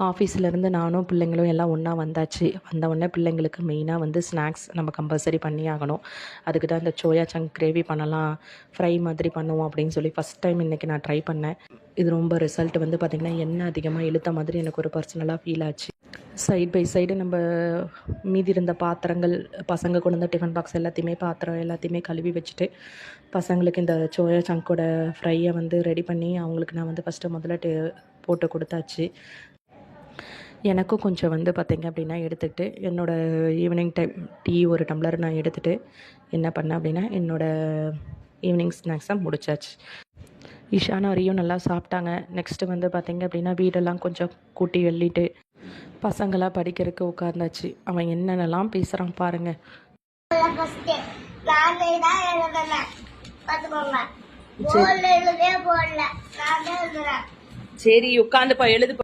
ஆஃபீஸ்லேருந்து நானும் பிள்ளைங்களும் எல்லாம் ஒன்றா வந்தாச்சு. வந்த உடனே பிள்ளைங்களுக்கு மெயினாக வந்து ஸ்நாக்ஸ் நம்ம கம்பல்சரி பண்ணி ஆகணும். அதுக்கு தான் இந்த சோயா சங்க் கிரேவி பண்ணலாம், ஃப்ரை மாதிரி பண்ணுவோம் அப்படின்னு சொல்லி ஃபஸ்ட் டைம் இன்றைக்கி நான் ட்ரை பண்ணேன். இது ரொம்ப ரிசல்ட் வந்து பார்த்திங்கன்னா எண்ணெய் அதிகமாக இழுத்த மாதிரி எனக்கு ஒரு பர்சனலாக ஃபீல் ஆச்சு. சைட் பை சைடு நம்ம மீதி இருந்த பாத்திரங்கள், பசங்க கொண்டு வந்த டிஃபன் பாக்ஸ் எல்லாத்தையுமே பாத்திரம் எல்லாத்தையுமே கழுவி வச்சுட்டு பசங்களுக்கு இந்த சோயா சங்கோட ஃப்ரையை வந்து ரெடி பண்ணி அவங்களுக்கு நான் வந்து முதல்ல போட்டு கொடுத்தாச்சு. எனக்கும் கொஞ்சம் வந்து பார்த்திங்க அப்படின்னா எடுத்துக்கிட்டு என்னோடய ஈவினிங் டைம் டீ ஒரு டம்ளர் நான் எடுத்துகிட்டு என்ன பண்ணேன் அப்படின்னா என்னோடய ஈவினிங் ஸ்நாக்ஸை முடிச்சாச்சு. இஷான் வரையும் நல்லா சாப்பிட்டாங்க. நெக்ஸ்ட்டு வந்து பார்த்திங்க அப்படின்னா வீடெல்லாம் கொஞ்சம் கூட்டி வெள்ளிட்டு பசங்களாம் படிக்கிறதுக்கு உட்கார்ந்தாச்சு. அவன் என்னென்னலாம் பேசுகிறான் பாருங்கள். சரி உட்காந்துப்பா, எழுதுப்பா.